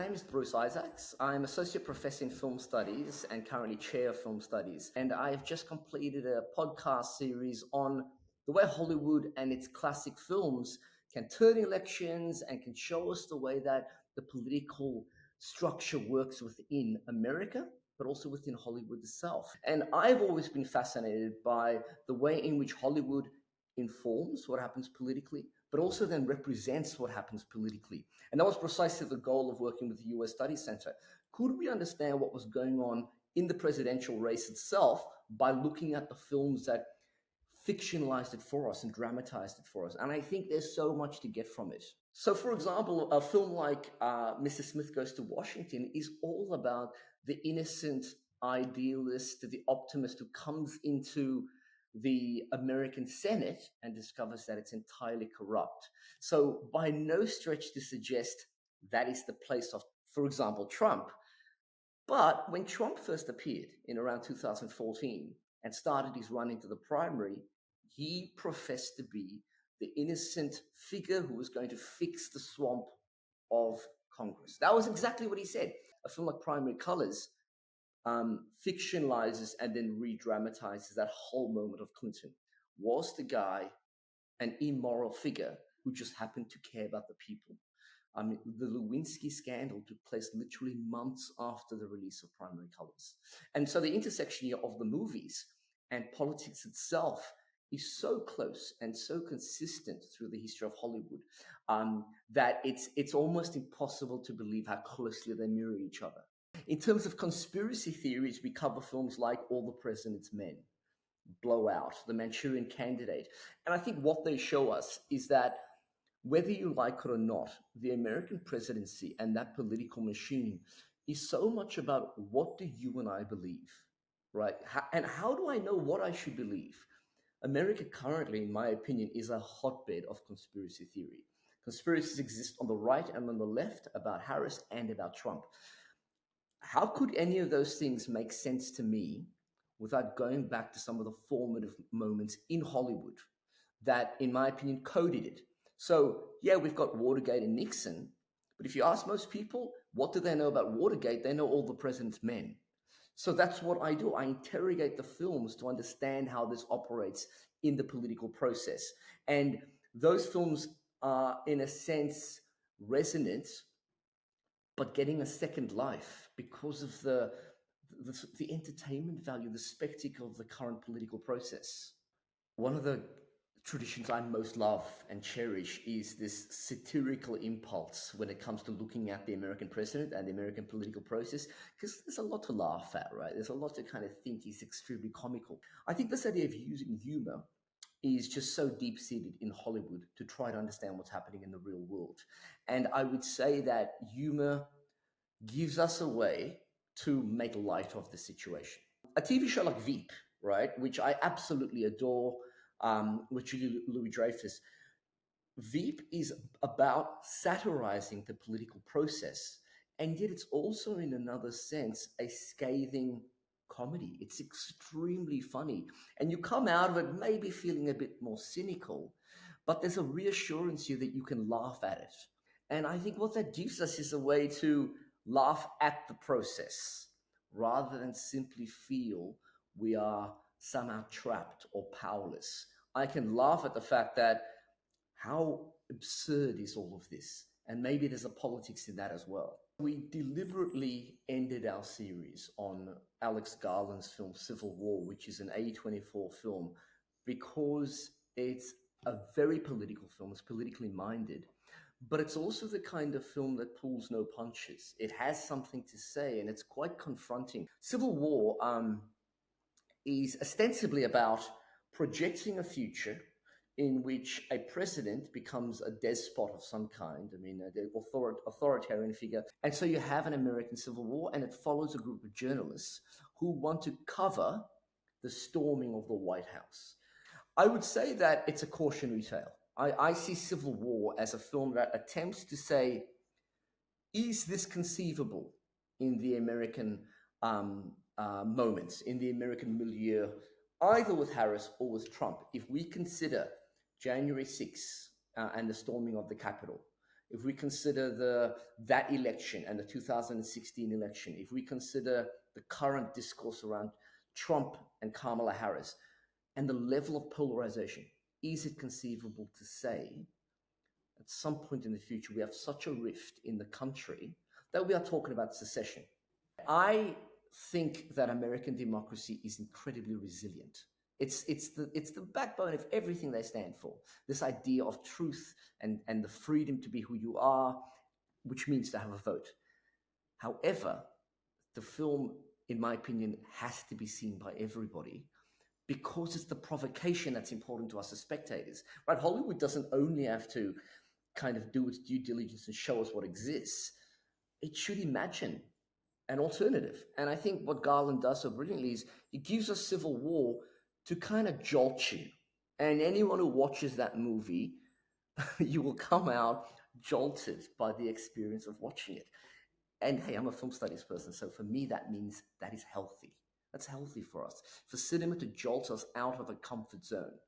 name is Bruce Isaacs. I'm Associate Professor in Film Studies and currently Chair of Film Studies. And I've just completed a podcast series on the way Hollywood and its classic films can turn elections and can show us the way that the political structure works within America, but also within Hollywood itself. And I've always been fascinated by the way in which Hollywood informs what happens politically, but also then represents what happens politically. And that was precisely the goal of working with the US Study Center. Could we understand what was going on in the presidential race itself by looking at the films that fictionalized it for us and dramatized it for us? And I think there's so much to get from it. So, for example, a film like Mr. Smith Goes to Washington is all about the innocent idealist, the optimist who comes into the American Senate and discovers that it's entirely corrupt. So by no stretch to suggest that is the place of, for example, Trump. But when Trump first appeared in around 2014 and started his run into the primary, he professed to be the innocent figure who was going to fix the swamp of Congress. That was exactly what he said. A film like Primary Colors fictionalizes and then re-dramatizes that whole moment of Clinton. Was the guy an immoral figure who just happened to care about the people? The Lewinsky scandal took place literally months after the release of Primary Colors. And so the intersection here of the movies and politics itself is so close and so consistent through the history of Hollywood that it's almost impossible to believe how closely they mirror each other. In terms of conspiracy theories, we cover films like All the President's Men, Blowout, The Manchurian Candidate. And I think what they show us is that whether you like it or not, the American presidency and that political machine is so much about what do you and I believe, right? And how do I know what I should believe? America currently, in my opinion, is a hotbed of conspiracy theory. Conspiracies exist on the right and on the left about Harris and about Trump. How could any of those things make sense to me without going back to some of the formative moments in Hollywood that, in my opinion, coded it? So, yeah, we've got Watergate and Nixon, but if you ask most people, what do they know about Watergate? They know All the President's Men. So that's what I do. I interrogate the films to understand how this operates in the political process. And those films are, in a sense, resonant, but getting a second life because of the entertainment value, the spectacle of the current political process. One of the traditions I most love and cherish is this satirical impulse when it comes to looking at the American president and the American political process, because there's a lot to laugh at, right? There's a lot to kind of think is extremely comical. I think this idea of using humor is just so deep-seated in Hollywood to try to understand what's happening in the real world. And I would say that humor gives us a way to make light of the situation. A TV show like Veep, right, which I absolutely adore, with Julia Louis-Dreyfus. Veep is about satirizing the political process, and yet it's also, in another sense, a scathing comedy. It's extremely funny, and you come out of it maybe feeling a bit more cynical, but there's a reassurance here that you can laugh at it. And I think what that gives us is a way to laugh at the process rather than simply feel we are somehow trapped or powerless. I can laugh at the fact that how absurd is all of this? And maybe there's a politics in that as well. We deliberately ended our series on Alex Garland's film Civil War, which is an A24 film, because it's a very political film. It's politically minded, but it's also the kind of film that pulls no punches. It has something to say, and it's quite confronting. Civil War is ostensibly about projecting a future in which a president becomes a despot of some kind, an authoritarian figure. And so you have an American Civil War, and it follows a group of journalists who want to cover the storming of the White House. I would say that it's a cautionary tale. I see Civil War as a film that attempts to say, is this conceivable in the American moments, in the American milieu, either with Harris or with Trump? If we consider January 6th and the storming of the Capitol, if we consider that election and the 2016 election, if we consider the current discourse around Trump and Kamala Harris and the level of polarization, is it conceivable to say at some point in the future we have such a rift in the country that we are talking about secession? I think that American democracy is incredibly resilient. It's the backbone of everything they stand for. This idea of truth and the freedom to be who you are, which means to have a vote. However, the film, in my opinion, has to be seen by everybody because it's the provocation that's important to us as spectators. Right? Hollywood doesn't only have to kind of do its due diligence and show us what exists. It should imagine an alternative. And I think what Garland does so brilliantly is he gives us Civil War to kind of jolt you. And anyone who watches that movie, you will come out jolted by the experience of watching it. And hey, I'm a film studies person, so for me, that means that is healthy. That's healthy for us. For cinema to jolt us out of a comfort zone